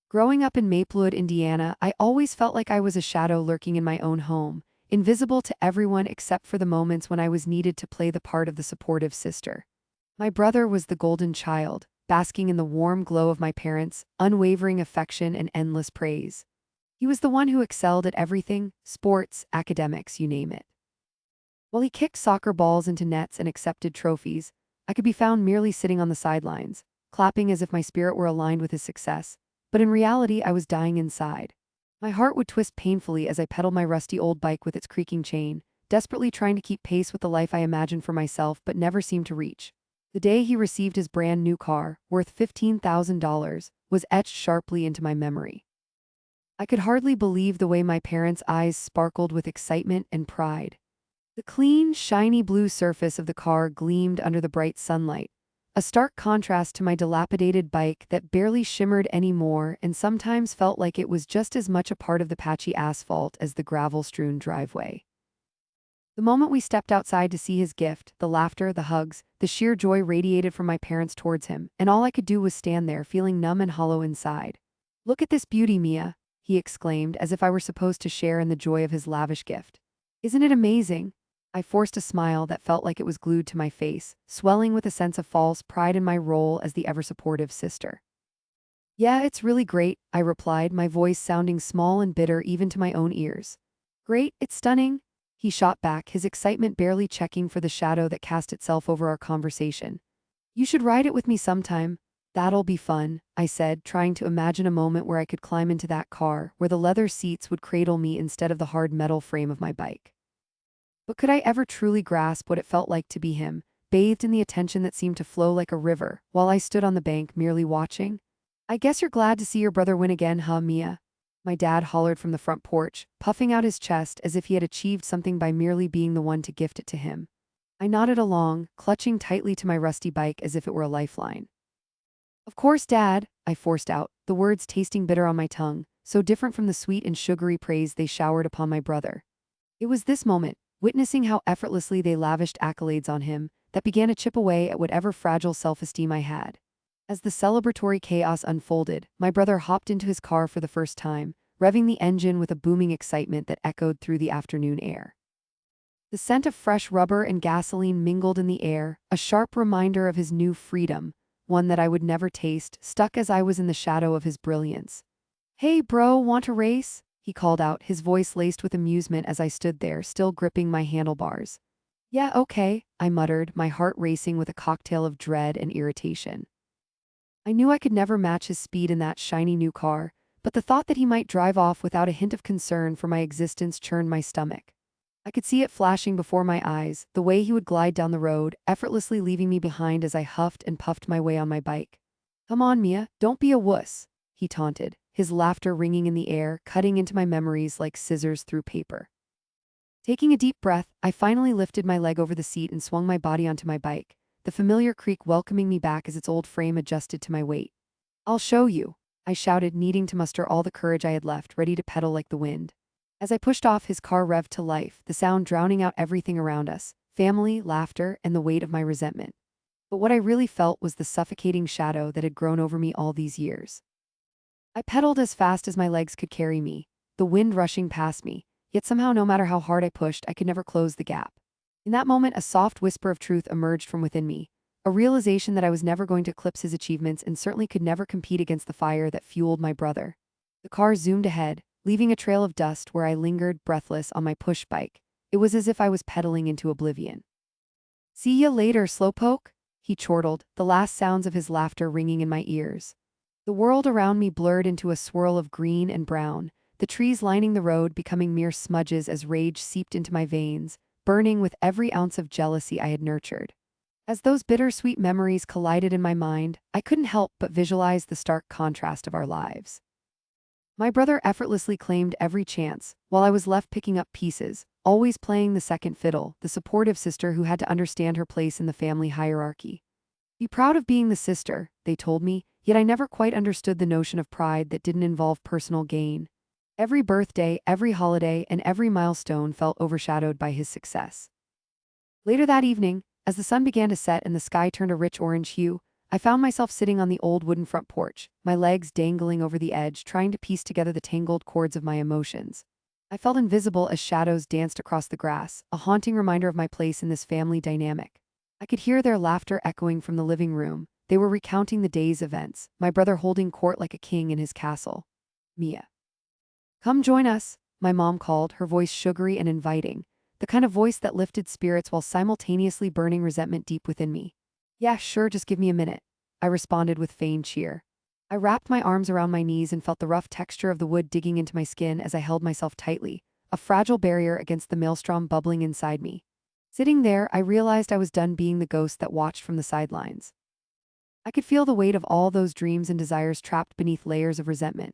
Growing up in Maplewood, Indiana, I always felt like I was a shadow lurking in my own home, invisible to everyone except for the moments when I was needed to play the part of the supportive sister. My brother was the golden child, basking in the warm glow of my parents' unwavering affection and endless praise. He was the one who excelled at everything: sports, academics, you name it. While he kicked soccer balls into nets and accepted trophies, I could be found merely sitting on the sidelines, clapping as if my spirit were aligned with his success, but in reality I was dying inside. My heart would twist painfully as I pedaled my rusty old bike with its creaking chain, desperately trying to keep pace with the life I imagined for myself but never seemed to reach. The day he received his brand new car, worth $15,000, was etched sharply into my memory. I could hardly believe the way my parents' eyes sparkled with excitement and pride. The clean, shiny blue surface of the car gleamed under the bright sunlight, a stark contrast to my dilapidated bike that barely shimmered anymore and sometimes felt like it was just as much a part of the patchy asphalt as the gravel-strewn driveway. The moment we stepped outside to see his gift, the laughter, the hugs, the sheer joy radiated from my parents towards him, and all I could do was stand there, feeling numb and hollow inside. "Look at this beauty, Mia," he exclaimed, as if I were supposed to share in the joy of his lavish gift. "Isn't it amazing?" I forced a smile that felt like it was glued to my face, swelling with a sense of false pride in my role as the ever-supportive sister. "Yeah, it's really great," I replied, my voice sounding small and bitter even to my own ears. "Great, it's stunning," he shot back, his excitement barely checking for the shadow that cast itself over our conversation. "You should ride it with me sometime." "That'll be fun," I said, trying to imagine a moment where I could climb into that car, where the leather seats would cradle me instead of the hard metal frame of my bike. But could I ever truly grasp what it felt like to be him, bathed in the attention that seemed to flow like a river, while I stood on the bank merely watching? "I guess you're glad to see your brother win again, huh, Mia?" My dad hollered from the front porch, puffing out his chest as if he had achieved something by merely being the one to gift it to him. I nodded along, clutching tightly to my rusty bike as if it were a lifeline. "Of course, Dad," I forced out, the words tasting bitter on my tongue, so different from the sweet and sugary praise they showered upon my brother. It was this moment, witnessing how effortlessly they lavished accolades on him, that began to chip away at whatever fragile self-esteem I had. As the celebratory chaos unfolded, my brother hopped into his car for the first time, revving the engine with a booming excitement that echoed through the afternoon air. The scent of fresh rubber and gasoline mingled in the air, a sharp reminder of his new freedom, one that I would never taste, stuck as I was in the shadow of his brilliance. "Hey bro, want to race?" he called out, his voice laced with amusement as I stood there, still gripping my handlebars. "Yeah, okay," I muttered, my heart racing with a cocktail of dread and irritation. I knew I could never match his speed in that shiny new car, but the thought that he might drive off without a hint of concern for my existence churned my stomach. I could see it flashing before my eyes, the way he would glide down the road, effortlessly leaving me behind as I huffed and puffed my way on my bike. "Come on, Mia, don't be a wuss," he taunted, his laughter ringing in the air, cutting into my memories like scissors through paper. Taking a deep breath, I finally lifted my leg over the seat and swung my body onto my bike, the familiar creak welcoming me back as its old frame adjusted to my weight. "I'll show you," I shouted, needing to muster all the courage I had left, ready to pedal like the wind. As I pushed off, his car revved to life, the sound drowning out everything around us: family, laughter, and the weight of my resentment. But what I really felt was the suffocating shadow that had grown over me all these years. I pedaled as fast as my legs could carry me, the wind rushing past me, yet somehow no matter how hard I pushed, I could never close the gap. In that moment, a soft whisper of truth emerged from within me, a realization that I was never going to eclipse his achievements and certainly could never compete against the fire that fueled my brother. The car zoomed ahead, leaving a trail of dust where I lingered, breathless, on my push bike. It was as if I was pedaling into oblivion. "See ya later, slowpoke," he chortled, the last sounds of his laughter ringing in my ears. The world around me blurred into a swirl of green and brown, the trees lining the road becoming mere smudges as rage seeped into my veins, burning with every ounce of jealousy I had nurtured. As those bittersweet memories collided in my mind, I couldn't help but visualize the stark contrast of our lives. My brother effortlessly claimed every chance, while I was left picking up pieces, always playing the second fiddle, the supportive sister who had to understand her place in the family hierarchy. "Be proud of being the sister," they told me, yet I never quite understood the notion of pride that didn't involve personal gain. Every birthday, every holiday, and every milestone felt overshadowed by his success. Later that evening, as the sun began to set and the sky turned a rich orange hue, I found myself sitting on the old wooden front porch, my legs dangling over the edge, trying to piece together the tangled cords of my emotions. I felt invisible as shadows danced across the grass, a haunting reminder of my place in this family dynamic. I could hear their laughter echoing from the living room. They were recounting the day's events, my brother holding court like a king in his castle. Mia. Come join us, my mom called, her voice sugary and inviting, the kind of voice that lifted spirits while simultaneously burning resentment deep within me. Yeah, sure, just give me a minute, I responded with feigned cheer. I wrapped my arms around my knees and felt the rough texture of the wood digging into my skin as I held myself tightly, a fragile barrier against the maelstrom bubbling inside me. Sitting there, I realized I was done being the ghost that watched from the sidelines. I could feel the weight of all those dreams and desires trapped beneath layers of resentment.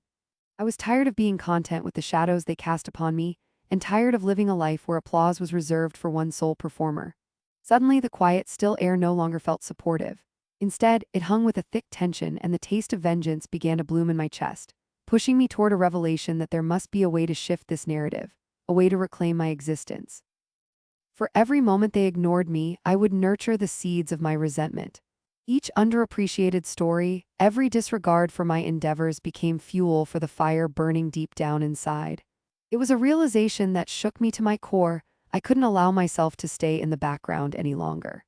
I was tired of being content with the shadows they cast upon me, and tired of living a life where applause was reserved for one sole performer. Suddenly, the quiet, still air no longer felt supportive. Instead, it hung with a thick tension, and the taste of vengeance began to bloom in my chest, pushing me toward a revelation that there must be a way to shift this narrative, a way to reclaim my existence. For every moment they ignored me, I would nurture the seeds of my resentment. Each underappreciated story, every disregard for my endeavors became fuel for the fire burning deep down inside. It was a realization that shook me to my core. I couldn't allow myself to stay in the background any longer.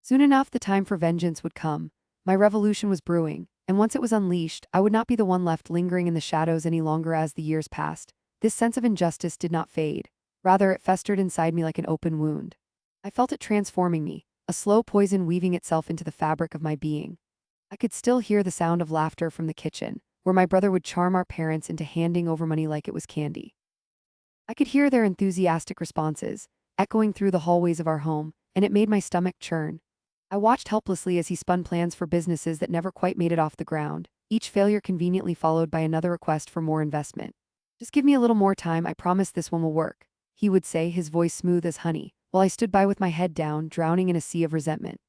Soon enough, the time for vengeance would come. My revolution was brewing, and once it was unleashed, I would not be the one left lingering in the shadows any longer. As the years passed, this sense of injustice did not fade. Rather, it festered inside me like an open wound. I felt it transforming me, a slow poison weaving itself into the fabric of my being. I could still hear the sound of laughter from the kitchen, where my brother would charm our parents into handing over money like it was candy. I could hear their enthusiastic responses, echoing through the hallways of our home, and it made my stomach churn. I watched helplessly as he spun plans for businesses that never quite made it off the ground, each failure conveniently followed by another request for more investment. Just give me a little more time, I promise this one will work, he would say, his voice smooth as honey, while I stood by with my head down, drowning in a sea of resentment.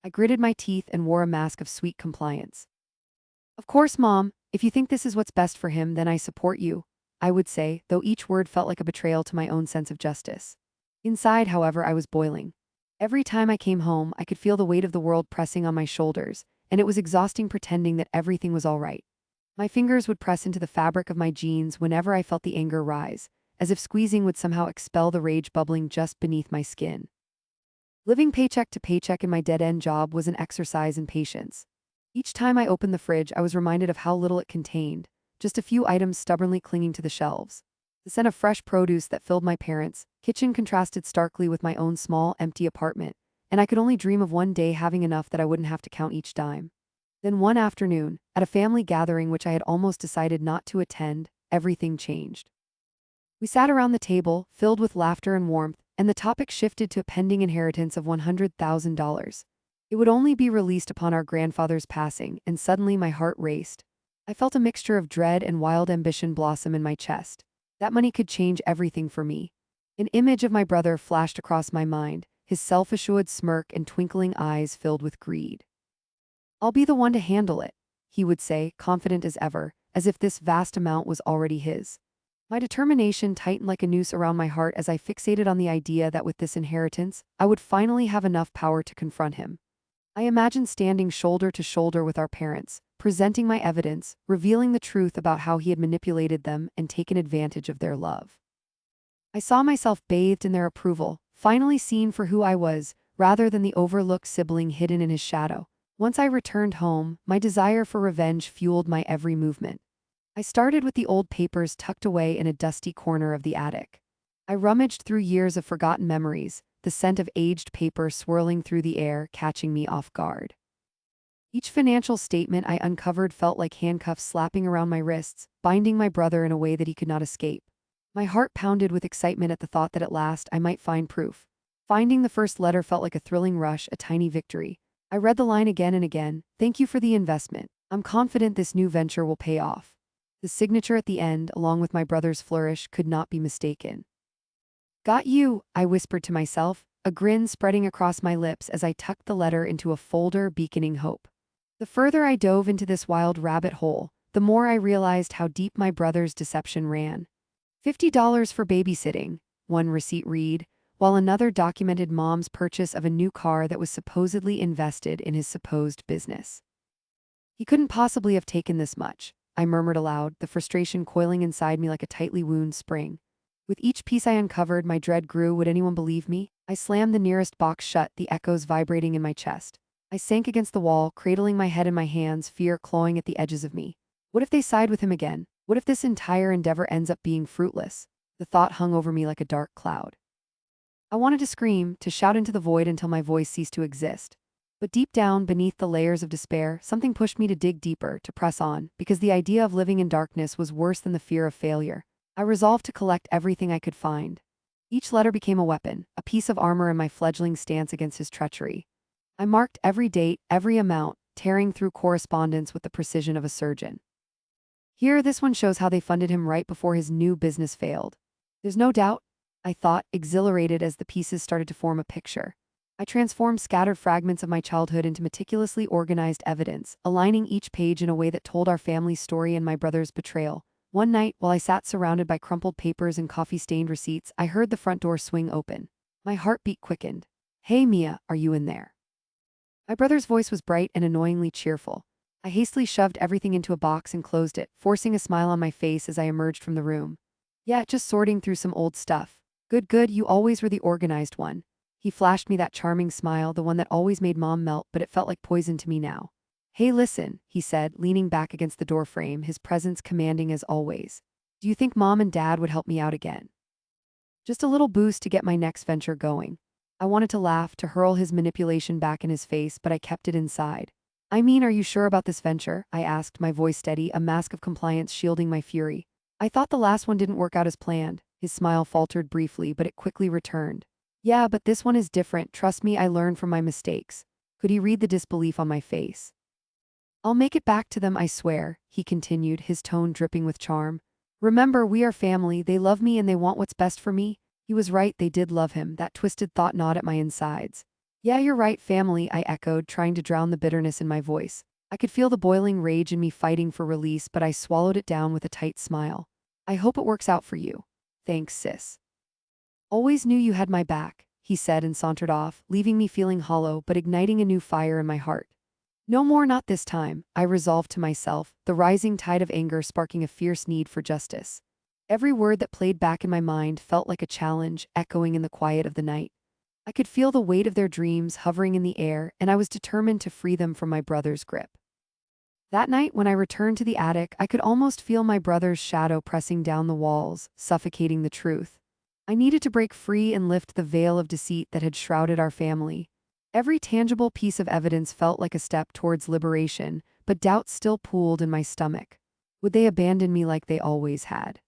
I gritted my teeth and wore a mask of sweet compliance. Of course, Mom, if you think this is what's best for him, then I support you, I would say, though each word felt like a betrayal to my own sense of justice. Inside, however, I was boiling. Every time I came home, I could feel the weight of the world pressing on my shoulders, and it was exhausting pretending that everything was all right. My fingers would press into the fabric of my jeans whenever I felt the anger rise, as if squeezing would somehow expel the rage bubbling just beneath my skin. Living paycheck to paycheck in my dead-end job was an exercise in patience. Each time I opened the fridge, I was reminded of how little it contained, just a few items stubbornly clinging to the shelves. The scent of fresh produce that filled my parents' kitchen contrasted starkly with my own small, empty apartment, and I could only dream of one day having enough that I wouldn't have to count each dime. Then one afternoon, at a family gathering which I had almost decided not to attend, everything changed. We sat around the table, filled with laughter and warmth, and the topic shifted to a pending inheritance of $100,000. It would only be released upon our grandfather's passing, and suddenly my heart raced. I felt a mixture of dread and wild ambition blossom in my chest. That money could change everything for me. An image of my brother flashed across my mind, his self-assured smirk and twinkling eyes filled with greed. I'll be the one to handle it, he would say, confident as ever, as if this vast amount was already his. My determination tightened like a noose around my heart as I fixated on the idea that with this inheritance, I would finally have enough power to confront him. I imagined standing shoulder to shoulder with our parents, presenting my evidence, revealing the truth about how he had manipulated them and taken advantage of their love. I saw myself bathed in their approval, finally seen for who I was, rather than the overlooked sibling hidden in his shadow. Once I returned home, my desire for revenge fueled my every movement. I started with the old papers tucked away in a dusty corner of the attic. I rummaged through years of forgotten memories, the scent of aged paper swirling through the air, catching me off guard. Each financial statement I uncovered felt like handcuffs slapping around my wrists, binding my brother in a way that he could not escape. My heart pounded with excitement at the thought that at last I might find proof. Finding the first letter felt like a thrilling rush, a tiny victory. I read the line again and again, "Thank you for the investment. I'm confident this new venture will pay off." The signature at the end, along with my brother's flourish, could not be mistaken. "Got you," I whispered to myself, a grin spreading across my lips as I tucked the letter into a folder beaconing hope. The further I dove into this wild rabbit hole, the more I realized how deep my brother's deception ran. $50 for babysitting, one receipt read, while another documented Mom's purchase of a new car that was supposedly invested in his supposed business. He couldn't possibly have taken this much, I murmured aloud, the frustration coiling inside me like a tightly wound spring. With each piece I uncovered, my dread grew. Would anyone believe me? I slammed the nearest box shut, the echoes vibrating in my chest. I sank against the wall, cradling my head in my hands, fear clawing at the edges of me. What if they side with him again? What if this entire endeavor ends up being fruitless? The thought hung over me like a dark cloud. I wanted to scream, to shout into the void until my voice ceased to exist. But deep down, beneath the layers of despair, something pushed me to dig deeper, to press on, because the idea of living in darkness was worse than the fear of failure. I resolved to collect everything I could find. Each letter became a weapon, a piece of armor in my fledgling stance against his treachery. I marked every date, every amount, tearing through correspondence with the precision of a surgeon. Here, this one shows how they funded him right before his new business failed. There's no doubt, I thought, exhilarated as the pieces started to form a picture. I transformed scattered fragments of my childhood into meticulously organized evidence, aligning each page in a way that told our family's story and my brother's betrayal. One night, while I sat surrounded by crumpled papers and coffee-stained receipts, I heard the front door swing open. My heartbeat quickened. "Hey, Mia, are you in there?" My brother's voice was bright and annoyingly cheerful. I hastily shoved everything into a box and closed it, forcing a smile on my face as I emerged from the room. "Yeah, just sorting through some old stuff." "Good, good, you always were the organized one." He flashed me that charming smile, the one that always made Mom melt, but it felt like poison to me now. "Hey, listen," he said, leaning back against the doorframe, his presence commanding as always. "Do you think Mom and Dad would help me out again? Just a little boost to get my next venture going." I wanted to laugh, to hurl his manipulation back in his face, but I kept it inside. "I mean, are you sure about this venture?" I asked, my voice steady, a mask of compliance shielding my fury. "I thought the last one didn't work out as planned." His smile faltered briefly, but it quickly returned. "Yeah, but this one is different. Trust me, I learned from my mistakes." Could he read the disbelief on my face? "I'll make it back to them, I swear," he continued, his tone dripping with charm. "Remember, we are family. They love me and they want what's best for me." He was right, they did love him, that twisted thought gnawed at my insides. "Yeah, you're right, family," I echoed, trying to drown the bitterness in my voice. I could feel the boiling rage in me fighting for release, but I swallowed it down with a tight smile. "I hope it works out for you." "Thanks, sis. Always knew you had my back," he said and sauntered off, leaving me feeling hollow but igniting a new fire in my heart. "No more, not this time," I resolved to myself, the rising tide of anger sparking a fierce need for justice. Every word that played back in my mind felt like a challenge, echoing in the quiet of the night. I could feel the weight of their dreams hovering in the air, and I was determined to free them from my brother's grip. That night, when I returned to the attic, I could almost feel my brother's shadow pressing down the walls, suffocating the truth. I needed to break free and lift the veil of deceit that had shrouded our family. Every tangible piece of evidence felt like a step towards liberation, but doubt still pooled in my stomach. Would they abandon me like they always had?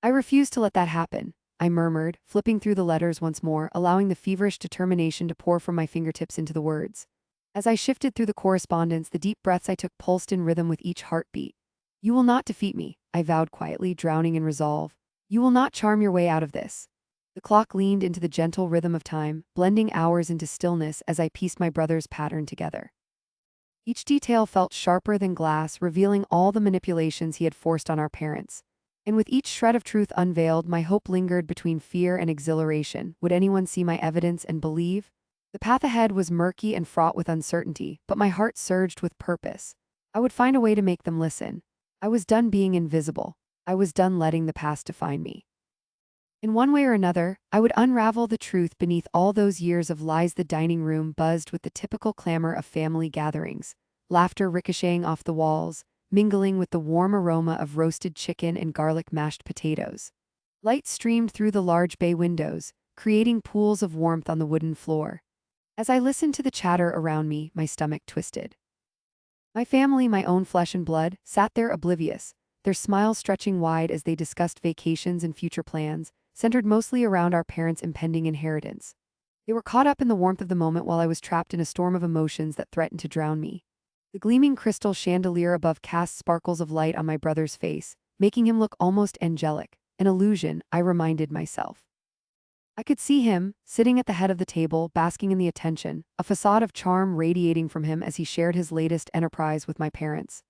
"I refuse to let that happen," I murmured, flipping through the letters once more, allowing the feverish determination to pour from my fingertips into the words. As I shifted through the correspondence, the deep breaths I took pulsed in rhythm with each heartbeat. "You will not defeat me," I vowed quietly, drowning in resolve. "You will not charm your way out of this." The clock leaned into the gentle rhythm of time, blending hours into stillness as I pieced my brother's pattern together. Each detail felt sharper than glass, revealing all the manipulations he had forced on our parents. And with each shred of truth unveiled, my hope lingered between fear and exhilaration. Would anyone see my evidence and believe? The path ahead was murky and fraught with uncertainty, but my heart surged with purpose. I would find a way to make them listen. I was done being invisible. I was done letting the past define me. In one way or another, I would unravel the truth beneath all those years of lies. The dining room buzzed with the typical clamor of family gatherings, laughter ricocheting off the walls, mingling with the warm aroma of roasted chicken and garlic mashed potatoes. Light streamed through the large bay windows, creating pools of warmth on the wooden floor. As I listened to the chatter around me, my stomach twisted. My family, my own flesh and blood, sat there oblivious, their smiles stretching wide as they discussed vacations and future plans, centered mostly around our parents' impending inheritance. They were caught up in the warmth of the moment while I was trapped in a storm of emotions that threatened to drown me. The gleaming crystal chandelier above cast sparkles of light on my brother's face, making him look almost angelic, an illusion, I reminded myself. I could see him, sitting at the head of the table, basking in the attention, a facade of charm radiating from him as he shared his latest enterprise with my parents.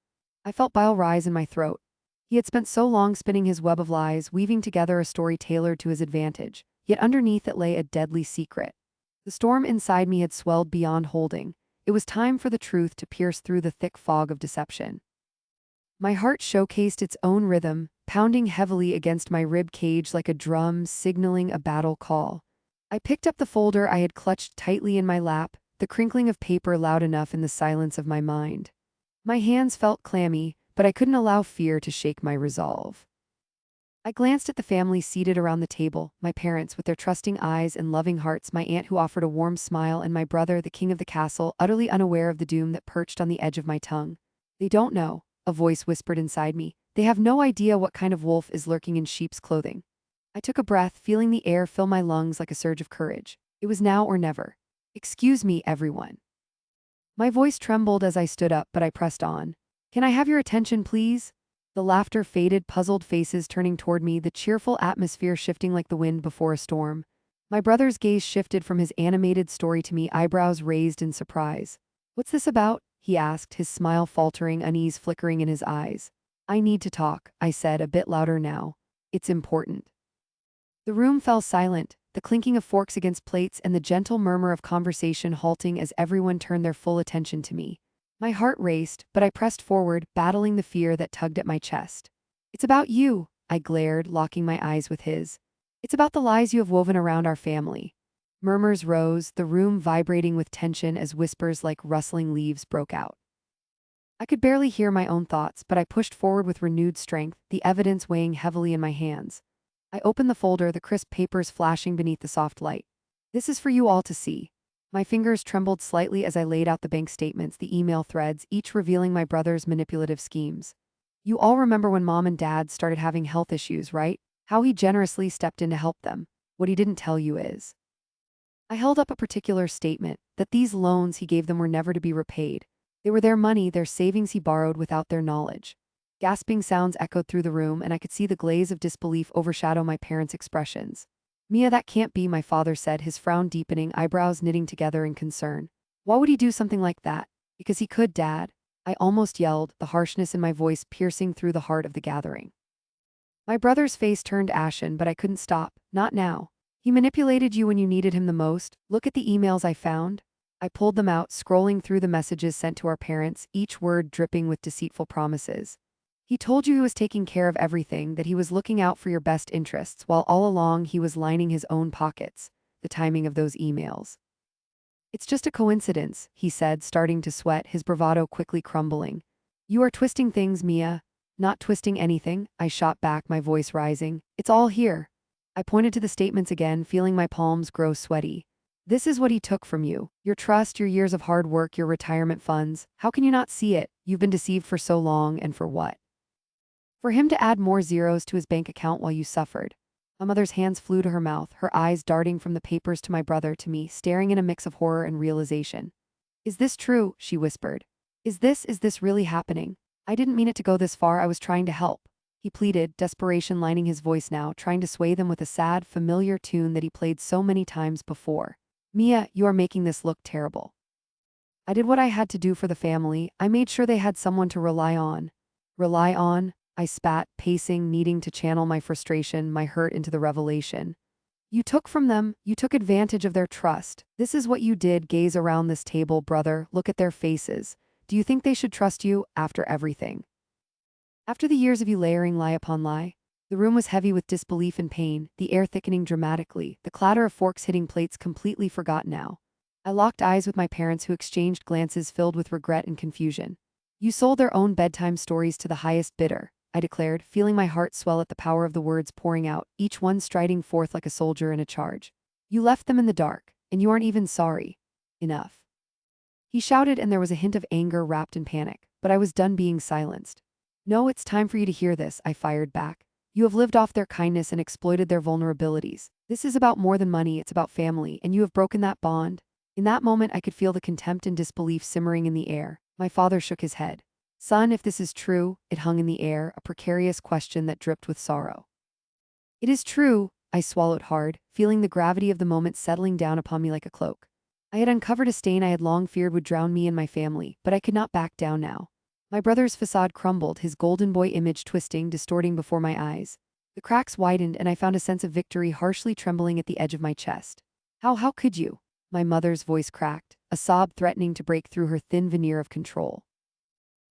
I felt bile rise in my throat. He had spent so long spinning his web of lies, weaving together a story tailored to his advantage, yet underneath it lay a deadly secret. The storm inside me had swelled beyond holding. It was time for the truth to pierce through the thick fog of deception. My heart showcased its own rhythm, pounding heavily against my rib cage like a drum signaling a battle call. I picked up the folder I had clutched tightly in my lap, the crinkling of paper loud enough in the silence of my mind. My hands felt clammy, but I couldn't allow fear to shake my resolve. I glanced at the family seated around the table, my parents with their trusting eyes and loving hearts, my aunt who offered a warm smile, and my brother, the king of the castle, utterly unaware of the doom that perched on the edge of my tongue. They don't know, a voice whispered inside me. They have no idea what kind of wolf is lurking in sheep's clothing. I took a breath, feeling the air fill my lungs like a surge of courage. It was now or never. Excuse me, everyone. My voice trembled as I stood up, but I pressed on. Can I have your attention, please? The laughter faded, puzzled faces turning toward me, the cheerful atmosphere shifting like the wind before a storm. My brother's gaze shifted from his animated story to me, eyebrows raised in surprise. What's this about? He asked, his smile faltering, unease flickering in his eyes. I need to talk, I said, a bit louder now. It's important. The room fell silent, the clinking of forks against plates and the gentle murmur of conversation halting as everyone turned their full attention to me. My heart raced, but I pressed forward, battling the fear that tugged at my chest. It's about you, I glared, locking my eyes with his. It's about the lies you have woven around our family. Murmurs rose, the room vibrating with tension as whispers like rustling leaves broke out. I could barely hear my own thoughts, but I pushed forward with renewed strength, the evidence weighing heavily in my hands. I opened the folder, the crisp papers flashing beneath the soft light. This is for you all to see. My fingers trembled slightly as I laid out the bank statements, the email threads, each revealing my brother's manipulative schemes. You all remember when Mom and Dad started having health issues, right? How he generously stepped in to help them. What he didn't tell you is. I held up a particular statement, that these loans he gave them were never to be repaid. They were their money, their savings he borrowed without their knowledge. Gasping sounds echoed through the room, and I could see the glaze of disbelief overshadow my parents' expressions. Mia, that can't be, my father said, his frown deepening, eyebrows knitting together in concern. Why would he do something like that? Because he could, Dad. I almost yelled, the harshness in my voice piercing through the heart of the gathering. My brother's face turned ashen, but I couldn't stop. Not now. He manipulated you when you needed him the most. Look at the emails I found. I pulled them out, scrolling through the messages sent to our parents, each word dripping with deceitful promises. He told you he was taking care of everything, that he was looking out for your best interests, while all along he was lining his own pockets. The timing of those emails. It's just a coincidence, he said, starting to sweat, his bravado quickly crumbling. You are twisting things, Mia. Not twisting anything, I shot back, my voice rising. It's all here. I pointed to the statements again, feeling my palms grow sweaty. This is what he took from you. Your trust, your years of hard work, your retirement funds. How can you not see it? You've been deceived for so long, and for what? For him to add more zeros to his bank account while you suffered. My mother's hands flew to her mouth, her eyes darting from the papers to my brother to me, staring in a mix of horror and realization. Is this true? She whispered. Is this really happening? I didn't mean it to go this far, I was trying to help. He pleaded, desperation lining his voice now, trying to sway them with a sad, familiar tune that he played so many times before. Mia, you are making this look terrible. I did what I had to do for the family. I made sure they had someone to rely on. Rely on? I spat, pacing, needing to channel my frustration, my hurt into the revelation. You took from them, you took advantage of their trust. This is what you did. Gaze around this table, brother, look at their faces. Do you think they should trust you after everything? After the years of you layering lie upon lie? The room was heavy with disbelief and pain, the air thickening dramatically, the clatter of forks hitting plates completely forgot now. I locked eyes with my parents, who exchanged glances filled with regret and confusion. You sold their own bedtime stories to the highest bidder, I declared, feeling my heart swell at the power of the words pouring out, each one striding forth like a soldier in a charge. You left them in the dark, and you aren't even sorry. Enough. He shouted, and there was a hint of anger wrapped in panic, but I was done being silenced. No, it's time for you to hear this, I fired back. You have lived off their kindness and exploited their vulnerabilities. This is about more than money, it's about family, and you have broken that bond. In that moment, I could feel the contempt and disbelief simmering in the air. My father shook his head. Son, if this is true, it hung in the air, a precarious question that dripped with sorrow. It is true, I swallowed hard, feeling the gravity of the moment settling down upon me like a cloak. I had uncovered a stain I had long feared would drown me and my family, but I could not back down now. My brother's facade crumbled, his golden boy image twisting, distorting before my eyes. The cracks widened and I found a sense of victory harshly trembling at the edge of my chest. How could you? My mother's voice cracked, a sob threatening to break through her thin veneer of control.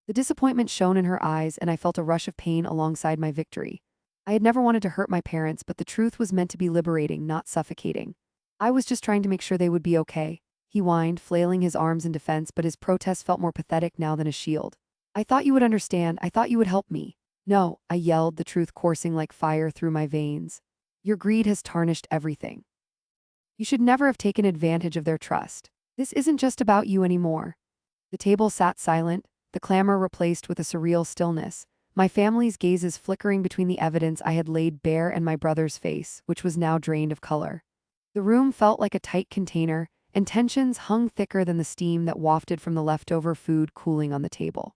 The disappointment shone in her eyes and I felt a rush of pain alongside my victory. I had never wanted to hurt my parents, but the truth was meant to be liberating, not suffocating. I was just trying to make sure they would be okay. He whined, flailing his arms in defense, but his protest felt more pathetic now than a shield. I thought you would understand. I thought you would help me. No, I yelled, the truth coursing like fire through my veins. Your greed has tarnished everything. You should never have taken advantage of their trust. This isn't just about you anymore. The table sat silent, the clamor replaced with a surreal stillness, my family's gazes flickering between the evidence I had laid bare and my brother's face, which was now drained of color. The room felt like a tight container, and tensions hung thicker than the steam that wafted from the leftover food cooling on the table.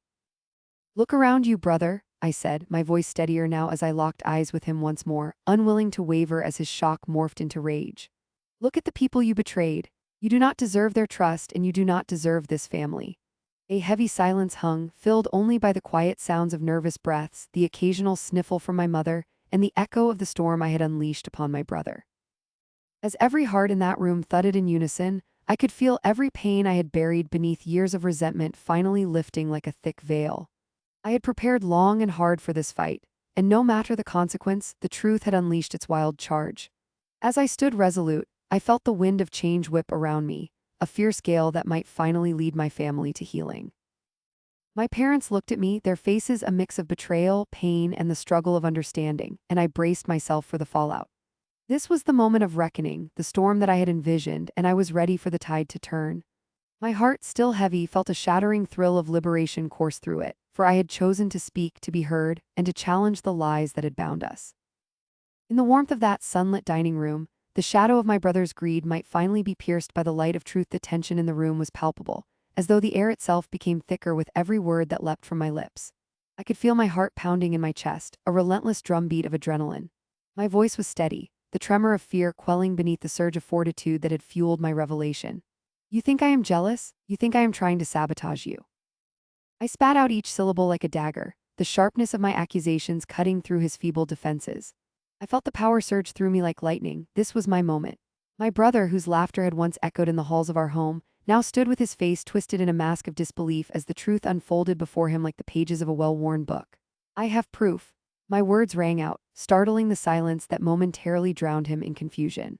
Look around you, brother, I said, my voice steadier now as I locked eyes with him once more, unwilling to waver as his shock morphed into rage. Look at the people you betrayed. You do not deserve their trust and you do not deserve this family. A heavy silence hung, filled only by the quiet sounds of nervous breaths, the occasional sniffle from my mother, and the echo of the storm I had unleashed upon my brother. As every heart in that room thudded in unison, I could feel every pain I had buried beneath years of resentment finally lifting like a thick veil. I had prepared long and hard for this fight, and no matter the consequence, the truth had unleashed its wild charge. As I stood resolute, I felt the wind of change whip around me, a fierce gale that might finally lead my family to healing. My parents looked at me, their faces a mix of betrayal, pain, and the struggle of understanding, and I braced myself for the fallout. This was the moment of reckoning, the storm that I had envisioned, and I was ready for the tide to turn. My heart, still heavy, felt a shattering thrill of liberation course through it, for I had chosen to speak, to be heard, and to challenge the lies that had bound us. In the warmth of that sunlit dining room, the shadow of my brother's greed might finally be pierced by the light of truth. The tension in the room was palpable, as though the air itself became thicker with every word that leapt from my lips. I could feel my heart pounding in my chest, a relentless drumbeat of adrenaline. My voice was steady, the tremor of fear quelling beneath the surge of fortitude that had fueled my revelation. You think I am jealous? You think I am trying to sabotage you? I spat out each syllable like a dagger, the sharpness of my accusations cutting through his feeble defenses. I felt the power surge through me like lightning. This was my moment. My brother, whose laughter had once echoed in the halls of our home, now stood with his face twisted in a mask of disbelief as the truth unfolded before him like the pages of a well-worn book. I have proof. My words rang out, startling the silence that momentarily drowned him in confusion.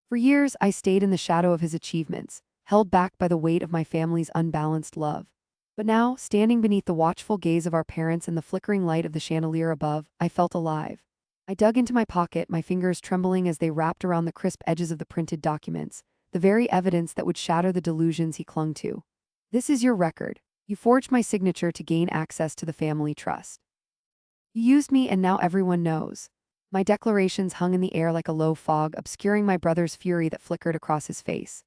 For years, I stayed in the shadow of his achievements, held back by the weight of my family's unbalanced love. But now, standing beneath the watchful gaze of our parents and the flickering light of the chandelier above, I felt alive. I dug into my pocket, my fingers trembling as they wrapped around the crisp edges of the printed documents, the very evidence that would shatter the delusions he clung to. This is your record. You forged my signature to gain access to the family trust. You used me and now everyone knows. My declarations hung in the air like a low fog, obscuring my brother's fury that flickered across his face.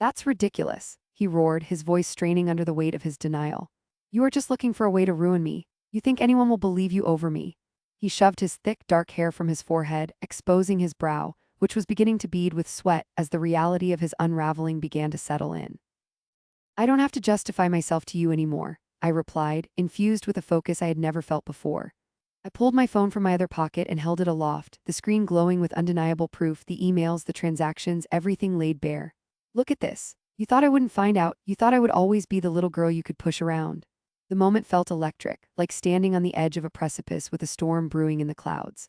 That's ridiculous, he roared, his voice straining under the weight of his denial. You are just looking for a way to ruin me. You think anyone will believe you over me? He shoved his thick, dark hair from his forehead, exposing his brow, which was beginning to bead with sweat as the reality of his unraveling began to settle in. I don't have to justify myself to you anymore, I replied, infused with a focus I had never felt before. I pulled my phone from my other pocket and held it aloft, the screen glowing with undeniable proof, the emails, the transactions, everything laid bare. Look at this. You thought I wouldn't find out. You thought I would always be the little girl you could push around. The moment felt electric, like standing on the edge of a precipice with a storm brewing in the clouds.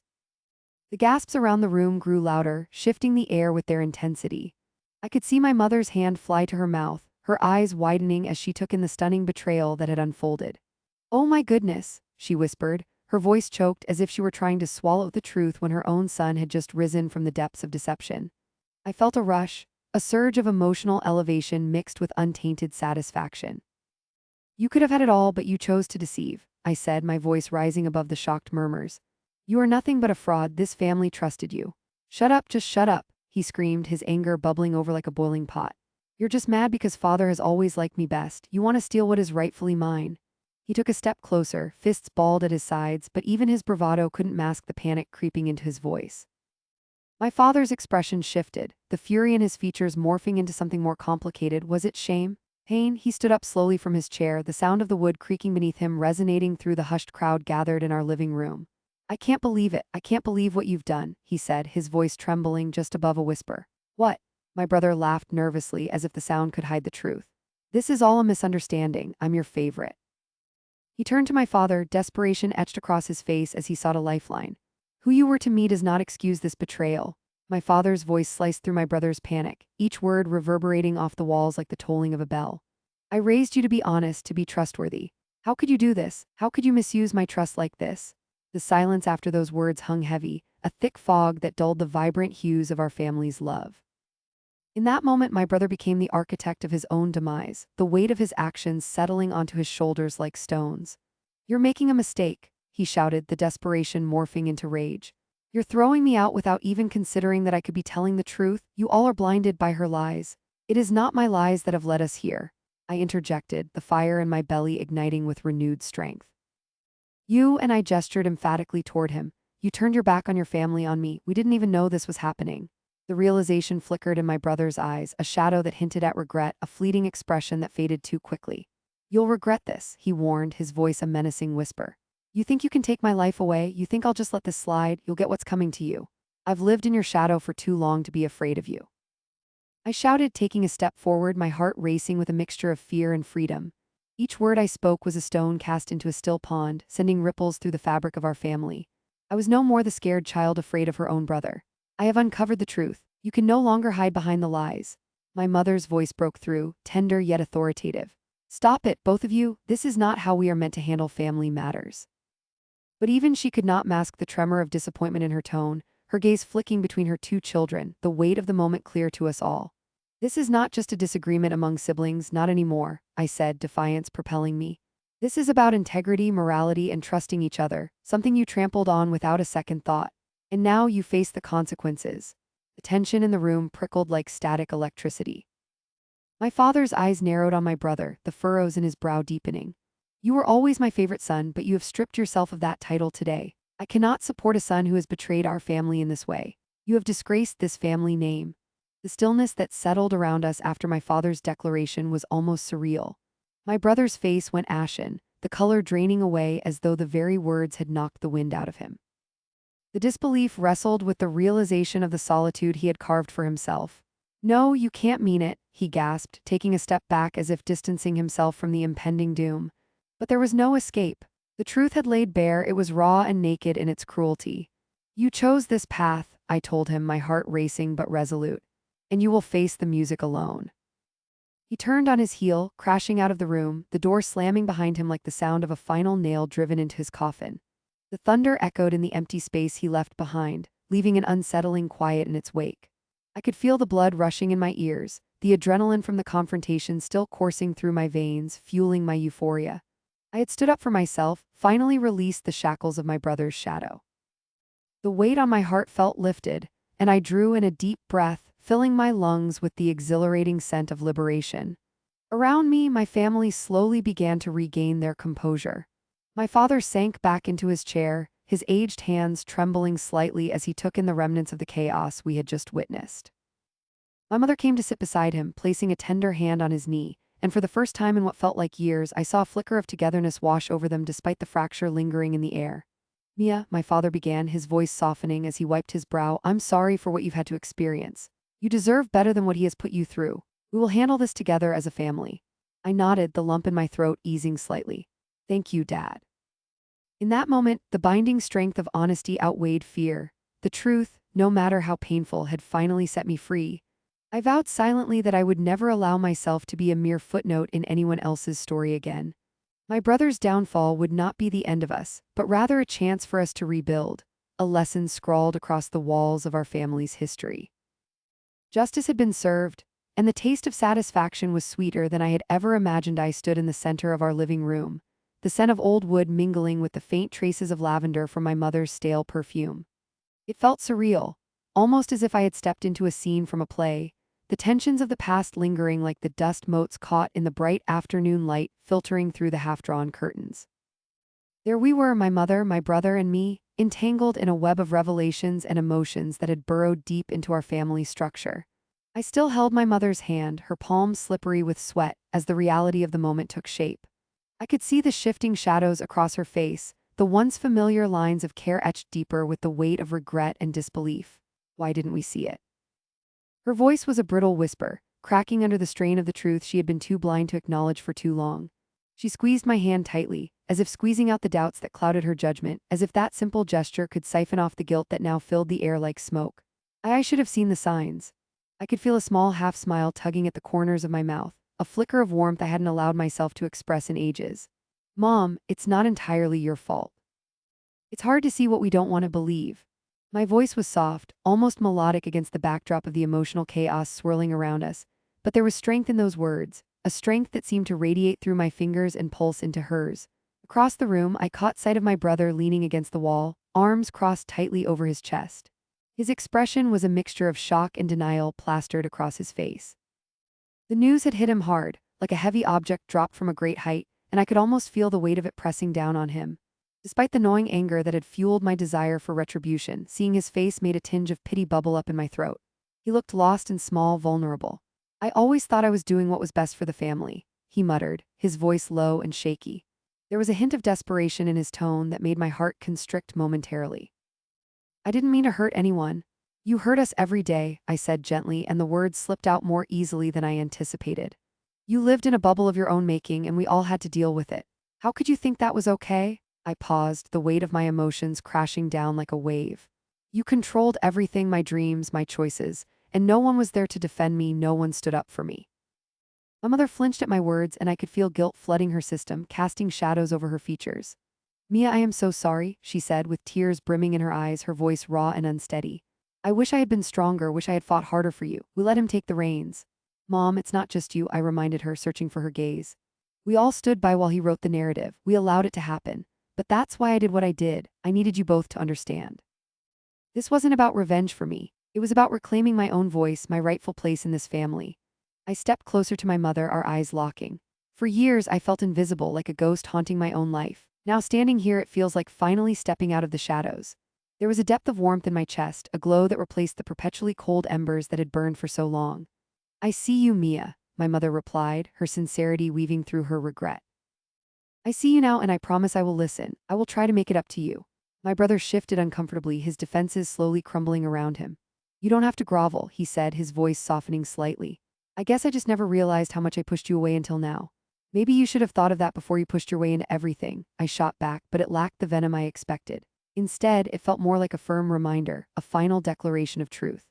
The gasps around the room grew louder, shifting the air with their intensity. I could see my mother's hand fly to her mouth, her eyes widening as she took in the stunning betrayal that had unfolded. Oh my goodness, she whispered, her voice choked as if she were trying to swallow the truth when her own son had just risen from the depths of deception. I felt a rush, a surge of emotional elevation mixed with untainted satisfaction. You could have had it all, but you chose to deceive, I said, my voice rising above the shocked murmurs. You are nothing but a fraud. This family trusted you. Shut up, just shut up, he screamed, his anger bubbling over like a boiling pot. You're just mad because father has always liked me best. You want to steal what is rightfully mine. He took a step closer, fists balled at his sides, but even his bravado couldn't mask the panic creeping into his voice. My father's expression shifted, the fury in his features morphing into something more complicated. Was it shame? Pain? He stood up slowly from his chair, the sound of the wood creaking beneath him resonating through the hushed crowd gathered in our living room. I can't believe it. I can't believe what you've done, he said, his voice trembling just above a whisper. What? My brother laughed nervously as if the sound could hide the truth. This is all a misunderstanding. I'm your favorite. He turned to my father, desperation etched across his face as he sought a lifeline. Who you were to me does not excuse this betrayal. My father's voice sliced through my brother's panic, each word reverberating off the walls like the tolling of a bell. I raised you to be honest, to be trustworthy. How could you do this? How could you misuse my trust like this? The silence after those words hung heavy, a thick fog that dulled the vibrant hues of our family's love. In that moment, my brother became the architect of his own demise, the weight of his actions settling onto his shoulders like stones. You're making a mistake, he shouted, the desperation morphing into rage. You're throwing me out without even considering that I could be telling the truth. You all are blinded by her lies. It is not my lies that have led us here, I interjected, the fire in my belly igniting with renewed strength. You, and I gestured emphatically toward him. You turned your back on your family, on me. We didn't even know this was happening. The realization flickered in my brother's eyes, a shadow that hinted at regret, a fleeting expression that faded too quickly. You'll regret this, he warned, his voice a menacing whisper. You think you can take my life away? You think I'll just let this slide? You'll get what's coming to you. I've lived in your shadow for too long to be afraid of you. I shouted, taking a step forward, my heart racing with a mixture of fear and freedom. Each word I spoke was a stone cast into a still pond, sending ripples through the fabric of our family. I was no more the scared child afraid of her own brother. I have uncovered the truth. You can no longer hide behind the lies. My mother's voice broke through, tender yet authoritative. Stop it, both of you. This is not how we are meant to handle family matters. But even she could not mask the tremor of disappointment in her tone, her gaze flicking between her two children, the weight of the moment clear to us all. This is not just a disagreement among siblings, not anymore, I said, defiance propelling me. This is about integrity, morality, and trusting each other, something you trampled on without a second thought. And now you face the consequences. The tension in the room prickled like static electricity. My father's eyes narrowed on my brother, the furrows in his brow deepening. You were always my favorite son, but you have stripped yourself of that title today. I cannot support a son who has betrayed our family in this way. You have disgraced this family name. The stillness that settled around us after my father's declaration was almost surreal. My brother's face went ashen, the color draining away as though the very words had knocked the wind out of him. The disbelief wrestled with the realization of the solitude he had carved for himself. No, you can't mean it, he gasped, taking a step back as if distancing himself from the impending doom. But there was no escape. The truth had laid bare, it was raw and naked in its cruelty. You chose this path, I told him, my heart racing but resolute. And you will face the music alone. He turned on his heel, crashing out of the room, the door slamming behind him like the sound of a final nail driven into his coffin. The thunder echoed in the empty space he left behind, leaving an unsettling quiet in its wake. I could feel the blood rushing in my ears, the adrenaline from the confrontation still coursing through my veins, fueling my euphoria. I had stood up for myself, finally released the shackles of my brother's shadow. The weight on my heart felt lifted, and I drew in a deep breath, filling my lungs with the exhilarating scent of liberation. Around me, my family slowly began to regain their composure. My father sank back into his chair, his aged hands trembling slightly as he took in the remnants of the chaos we had just witnessed. My mother came to sit beside him, placing a tender hand on his knee, and for the first time in what felt like years, I saw a flicker of togetherness wash over them despite the fracture lingering in the air. Mia, my father began, his voice softening as he wiped his brow, I'm sorry for what you've had to experience. You deserve better than what he has put you through. We will handle this together as a family. I nodded, the lump in my throat easing slightly. Thank you, Dad. In that moment, the binding strength of honesty outweighed fear. The truth, no matter how painful, had finally set me free. I vowed silently that I would never allow myself to be a mere footnote in anyone else's story again. My brother's downfall would not be the end of us, but rather a chance for us to rebuild, a lesson scrawled across the walls of our family's history. Justice had been served, and the taste of satisfaction was sweeter than I had ever imagined. I stood in the center of our living room, the scent of old wood mingling with the faint traces of lavender from my mother's stale perfume. It felt surreal, almost as if I had stepped into a scene from a play, the tensions of the past lingering like the dust motes caught in the bright afternoon light filtering through the half-drawn curtains. There we were, my mother, my brother, and me, entangled in a web of revelations and emotions that had burrowed deep into our family structure. I still held my mother's hand, her palms slippery with sweat, as the reality of the moment took shape. I could see the shifting shadows across her face, the once familiar lines of care etched deeper with the weight of regret and disbelief. Why didn't we see it? Her voice was a brittle whisper, cracking under the strain of the truth she had been too blind to acknowledge for too long. She squeezed my hand tightly, as if squeezing out the doubts that clouded her judgment, as if that simple gesture could siphon off the guilt that now filled the air like smoke. I should have seen the signs. I could feel a small half-smile tugging at the corners of my mouth, a flicker of warmth I hadn't allowed myself to express in ages. Mom, it's not entirely your fault. It's hard to see what we don't want to believe. My voice was soft, almost melodic against the backdrop of the emotional chaos swirling around us, but there was strength in those words, a strength that seemed to radiate through my fingers and pulse into hers. Across the room, I caught sight of my brother leaning against the wall, arms crossed tightly over his chest. His expression was a mixture of shock and denial plastered across his face. The news had hit him hard, like a heavy object dropped from a great height, and I could almost feel the weight of it pressing down on him. Despite the gnawing anger that had fueled my desire for retribution, seeing his face made a tinge of pity bubble up in my throat. He looked lost and small, vulnerable. I always thought I was doing what was best for the family, he muttered, his voice low and shaky. There was a hint of desperation in his tone that made my heart constrict momentarily. I didn't mean to hurt anyone. You hurt us every day, I said gently, and the words slipped out more easily than I anticipated. You lived in a bubble of your own making, and we all had to deal with it. How could you think that was okay? I paused, the weight of my emotions crashing down like a wave. You controlled everything, my dreams, my choices, and no one was there to defend me, no one stood up for me. My mother flinched at my words, and I could feel guilt flooding her system, casting shadows over her features. Mia, I am so sorry, she said, with tears brimming in her eyes, her voice raw and unsteady. I wish I had been stronger, wish I had fought harder for you. We let him take the reins. Mom, it's not just you, I reminded her, searching for her gaze. We all stood by while he wrote the narrative. We allowed it to happen. But that's why I did what I did. I needed you both to understand. This wasn't about revenge for me. It was about reclaiming my own voice, my rightful place in this family. I stepped closer to my mother, our eyes locking. For years, I felt invisible, like a ghost haunting my own life. Now standing here, it feels like finally stepping out of the shadows. There was a depth of warmth in my chest, a glow that replaced the perpetually cold embers that had burned for so long. I see you, Mia, my mother replied, her sincerity weaving through her regret. I see you now, and I promise I will listen. I will try to make it up to you. My brother shifted uncomfortably, his defenses slowly crumbling around him. You don't have to grovel, he said, his voice softening slightly. I guess I just never realized how much I pushed you away until now. Maybe you should have thought of that before you pushed your way into everything, I shot back, but it lacked the venom I expected. Instead, it felt more like a firm reminder, a final declaration of truth.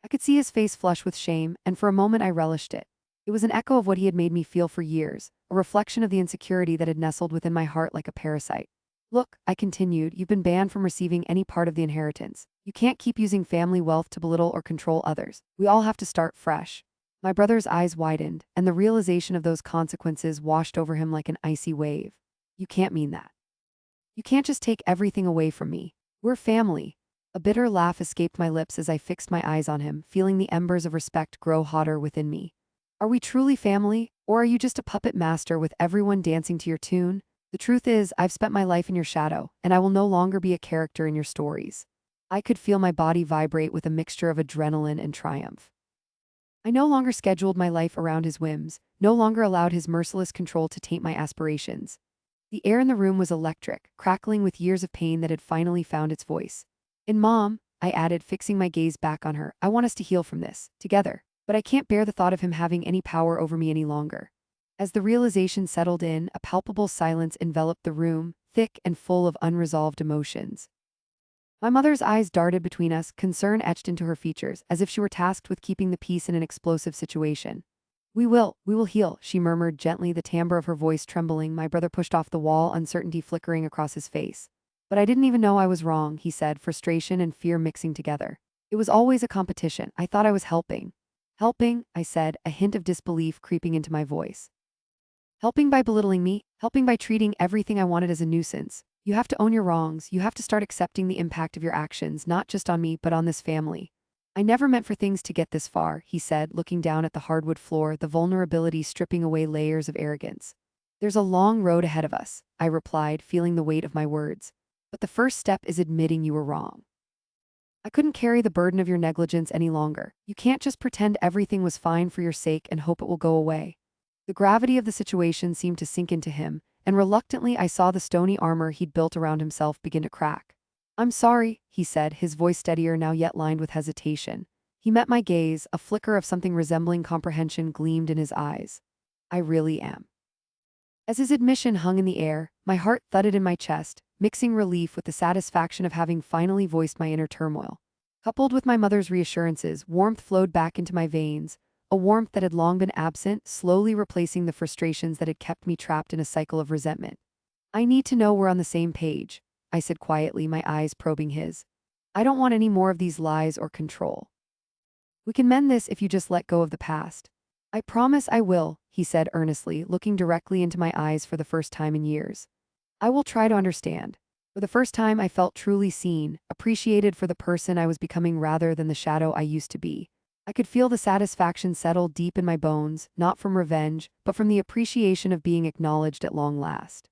I could see his face flush with shame, and for a moment I relished it. It was an echo of what he had made me feel for years, a reflection of the insecurity that had nestled within my heart like a parasite. Look, I continued, you've been banned from receiving any part of the inheritance. You can't keep using family wealth to belittle or control others. We all have to start fresh. My brother's eyes widened, and the realization of those consequences washed over him like an icy wave. You can't mean that. You can't just take everything away from me. We're family. A bitter laugh escaped my lips as I fixed my eyes on him, feeling the embers of respect grow hotter within me. Are we truly family, or are you just a puppet master with everyone dancing to your tune? The truth is, I've spent my life in your shadow, and I will no longer be a character in your stories. I could feel my body vibrate with a mixture of adrenaline and triumph. I no longer scheduled my life around his whims, no longer allowed his merciless control to taint my aspirations. The air in the room was electric, crackling with years of pain that had finally found its voice. And Mom, I added, fixing my gaze back on her, I want us to heal from this, together. But I can't bear the thought of him having any power over me any longer. As the realization settled in, a palpable silence enveloped the room, thick and full of unresolved emotions. My mother's eyes darted between us, concern etched into her features, as if she were tasked with keeping the peace in an explosive situation. We will heal, she murmured gently, the timbre of her voice trembling. My brother pushed off the wall, uncertainty flickering across his face. But I didn't even know I was wrong, he said, frustration and fear mixing together. It was always a competition. I thought I was helping. Helping, I said, a hint of disbelief creeping into my voice. Helping by belittling me, helping by treating everything I wanted as a nuisance. You have to own your wrongs, you have to start accepting the impact of your actions, not just on me, but on this family. I never meant for things to get this far, he said, looking down at the hardwood floor, the vulnerability stripping away layers of arrogance. There's a long road ahead of us, I replied, feeling the weight of my words. But the first step is admitting you were wrong. I couldn't carry the burden of your negligence any longer. You can't just pretend everything was fine for your sake and hope it will go away. The gravity of the situation seemed to sink into him, and reluctantly I saw the stony armor he'd built around himself begin to crack. "I'm sorry," he said, his voice steadier now yet lined with hesitation. He met my gaze, a flicker of something resembling comprehension gleamed in his eyes. "I really am." As his admission hung in the air, my heart thudded in my chest, mixing relief with the satisfaction of having finally voiced my inner turmoil. Coupled with my mother's reassurances, warmth flowed back into my veins, a warmth that had long been absent, slowly replacing the frustrations that had kept me trapped in a cycle of resentment. "I need to know we're on the same page," I said quietly, my eyes probing his. "I don't want any more of these lies or control. We can mend this if you just let go of the past." "I promise I will," he said earnestly, looking directly into my eyes for the first time in years. "I will try to understand." For the first time, I felt truly seen, appreciated for the person I was becoming rather than the shadow I used to be. I could feel the satisfaction settle deep in my bones, not from revenge, but from the appreciation of being acknowledged at long last.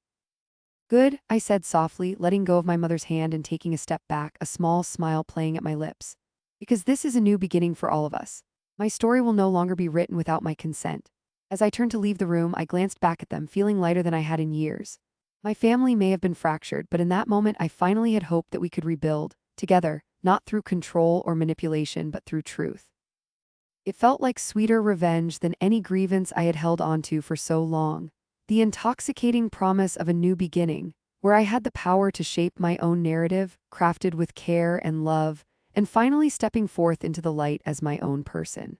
"Good," I said softly, letting go of my mother's hand and taking a step back, a small smile playing at my lips. "Because this is a new beginning for all of us. My story will no longer be written without my consent." As I turned to leave the room, I glanced back at them, feeling lighter than I had in years. My family may have been fractured, but in that moment I finally had hoped that we could rebuild, together, not through control or manipulation, but through truth. It felt like sweeter revenge than any grievance I had held onto for so long. The intoxicating promise of a new beginning, where I had the power to shape my own narrative, crafted with care and love, and finally stepping forth into the light as my own person.